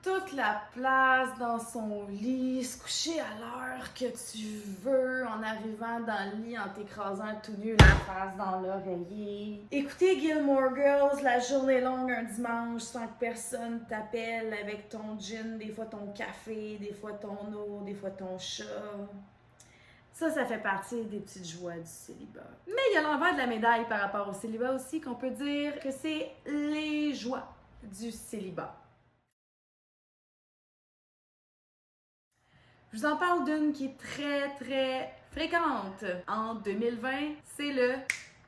toute la place dans son lit, se coucher à l'heure que tu veux, en arrivant dans le lit, en t'écrasant tout nu la face dans l'oreiller. Écouter Gilmore Girls la journée longue un dimanche sans que personne t'appelle avec ton gin, des fois ton café, des fois ton eau, des fois ton chat. Ça fait partie des petites joies du célibat. Mais il y a l'envers de la médaille par rapport au célibat aussi, qu'on peut dire que c'est les joies du célibat. Je vous en parle d'une qui est très, très fréquente en 2020, c'est le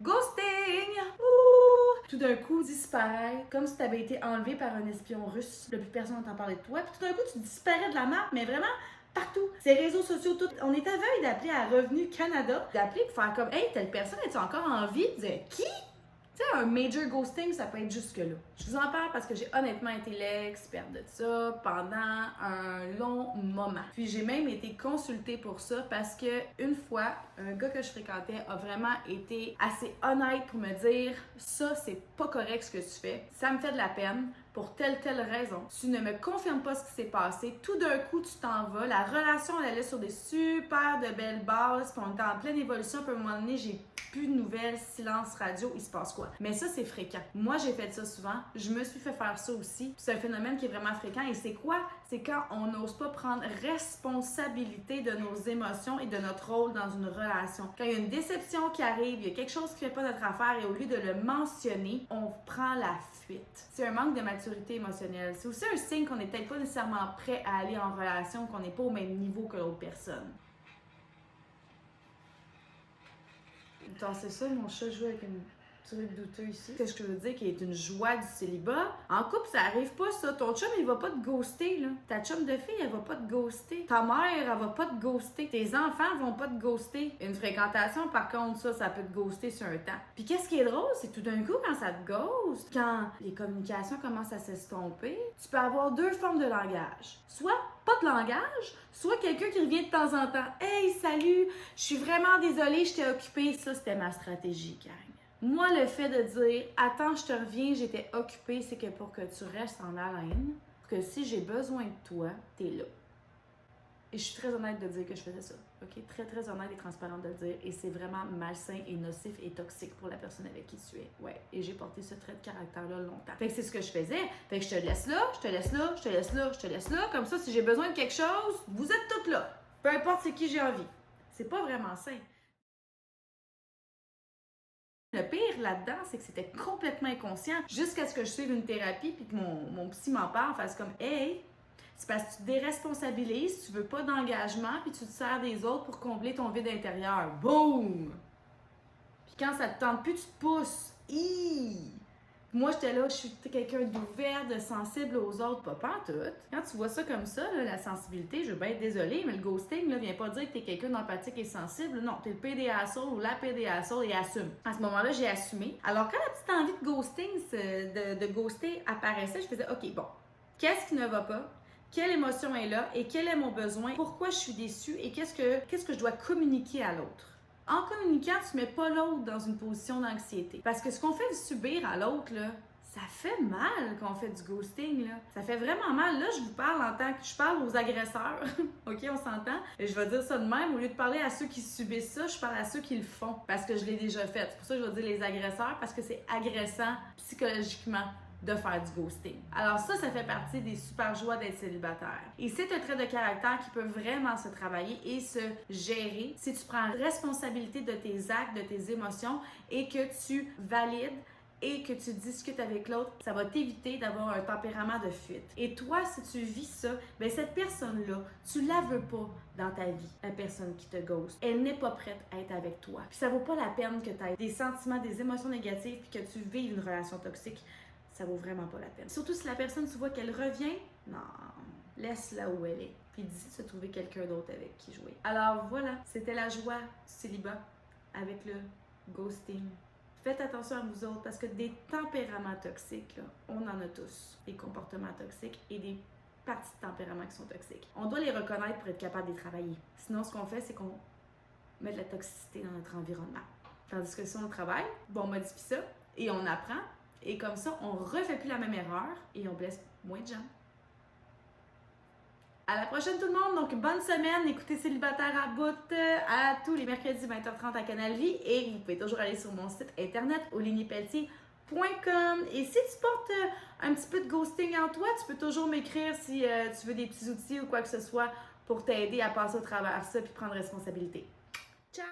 ghosting! Ouh! Tout d'un coup, disparaît, comme si tu avais été enlevé par un espion russe. Depuis personne n'entend parler de toi. Puis tout d'un coup, tu disparais de la map, mais vraiment partout. Ces réseaux sociaux, tout. On est à veille d'appeler à Revenu Canada, d'appeler pour faire comme, hey, telle personne, est-tu encore en vie? De dire, qui? Tu sais, un major ghosting, ça peut être jusque-là. Je vous en parle parce que j'ai honnêtement été l'experte de ça pendant un long moment. Puis j'ai même été consultée pour ça parce que une fois, un gars que je fréquentais a vraiment été assez honnête pour me dire « Ça, c'est pas correct ce que tu fais. Ça me fait de la peine. Pour telle raison. Tu ne me confirmes pas ce qui s'est passé. Tout d'un coup, tu t'en vas. La relation, elle allait sur des super de belles bases. Puis on était en pleine évolution. Puis à un moment donné, j'ai plus de nouvelles, silence radio, il se passe quoi? Mais ça, c'est fréquent. Moi, j'ai fait ça souvent. Je me suis fait faire ça aussi. C'est un phénomène qui est vraiment fréquent. Et c'est quoi? C'est quand on n'ose pas prendre responsabilité de nos émotions et de notre rôle dans une relation. Quand il y a une déception qui arrive, il y a quelque chose qui ne fait pas notre affaire et au lieu de le mentionner, on prend la fuite. C'est un manque de maturité émotionnelle. C'est aussi un signe qu'on n'est peut-être pas nécessairement prêt à aller en relation, qu'on n'est pas au même niveau que l'autre personne. Attends, c'est ça, mon chat joue avec une truc douteux ici. Qu'est-ce que je veux dire qui est une joie du célibat? En couple, ça arrive pas ça. Ton chum, il va pas te ghoster, là. Ta chum de fille, elle va pas te ghoster. Ta mère, elle va pas te ghoster. Tes enfants vont pas te ghoster. Une fréquentation, par contre, ça peut te ghoster sur un temps. Puis qu'est-ce qui est drôle, c'est tout d'un coup, quand ça te ghost, quand les communications commencent à s'estomper, tu peux avoir deux formes de langage. Soit pas de langage, soit quelqu'un qui revient de temps en temps. « Hey, salut, je suis vraiment désolée, je t'ai occupée. » Ça, c'était ma stratégie, gang. Moi, le fait de dire « Attends, je te reviens, j'étais occupée », c'est que pour que tu restes en haleine, pour que si j'ai besoin de toi, t'es là. Et je suis très honnête de dire que je faisais ça. OK? Très honnête et transparente de le dire. Et c'est vraiment malsain et nocif et toxique pour la personne avec qui tu es. Ouais. Et j'ai porté ce trait de caractère-là longtemps. Fait que c'est ce que je faisais. Fait que je te laisse là, je te laisse là, je te laisse là, je te laisse là. Comme ça, si j'ai besoin de quelque chose, vous êtes toutes là. Peu importe c'est qui j'ai envie. C'est pas vraiment sain. Le pire là-dedans, c'est que c'était complètement inconscient jusqu'à ce que je suive une thérapie puis que mon psy m'en parle, fasse comme « Hey, c'est parce que tu te déresponsabilises, tu veux pas d'engagement puis tu te sers des autres pour combler ton vide intérieur. » Boum! Puis quand ça te tente plus, tu te pousses. Hi! Moi, j'étais là, je suis quelqu'un d'ouvert, de sensible aux autres, pas pantoute. Quand tu vois ça comme ça, là, la sensibilité, je veux bien être désolée, mais le ghosting, là, vient pas dire que t'es quelqu'un d'empathique et sensible. Non, t'es le PDA ou la PDA et assume. À ce moment-là, j'ai assumé. Alors, quand la petite envie de ghosting, de ghoster apparaissait, je faisais, OK, bon, qu'est-ce qui ne va pas? Quelle émotion est là et quel est mon besoin? Pourquoi je suis déçue et qu'est-ce que je dois communiquer à l'autre? En communiquant, tu ne mets pas l'autre dans une position d'anxiété. Parce que ce qu'on fait subir à l'autre, là, ça fait mal quand on fait du ghosting, là. Ça fait vraiment mal. Là, je vous parle en tant que... Je parle aux agresseurs. OK, on s'entend? Et je vais dire ça de même. Au lieu de parler à ceux qui subissent ça, je parle à ceux qui le font. Parce que je l'ai déjà fait. C'est pour ça que je vais dire les agresseurs, parce que c'est agressant psychologiquement de faire du ghosting. Alors ça fait partie des super joies d'être célibataire. Et c'est un trait de caractère qui peut vraiment se travailler et se gérer si tu prends responsabilité de tes actes, de tes émotions et que tu valides et que tu discutes avec l'autre, ça va t'éviter d'avoir un tempérament de fuite. Et toi, si tu vis ça, bien cette personne-là, tu la veux pas dans ta vie, la personne qui te ghost. Elle n'est pas prête à être avec toi. Puis ça vaut pas la peine que tu aies des sentiments, des émotions négatives puis que tu vives une relation toxique. Ça vaut vraiment pas la peine. Surtout si la personne, tu vois qu'elle revient, non, laisse-la où elle est. Puis dis de se trouver quelqu'un d'autre avec qui jouer. Alors voilà, c'était la joie du célibat avec le ghosting. Faites attention à vous autres parce que des tempéraments toxiques, là, on en a tous. Des comportements toxiques et des parties de tempérament qui sont toxiques. On doit les reconnaître pour être capable de les travailler. Sinon, ce qu'on fait, c'est qu'on met de la toxicité dans notre environnement. Tandis que si on travaille, on modifie ça et on apprend. Et comme ça, on ne refait plus la même erreur et on blesse moins de gens. À la prochaine tout le monde, donc bonne semaine, écoutez Célibataire à bout à tous les mercredis 20h30 à Canal Vie et vous pouvez toujours aller sur mon site internet olignipeltier.com. Et si tu portes un petit peu de ghosting en toi, tu peux toujours m'écrire si tu veux des petits outils ou quoi que ce soit pour t'aider à passer au travers ça puis prendre responsabilité.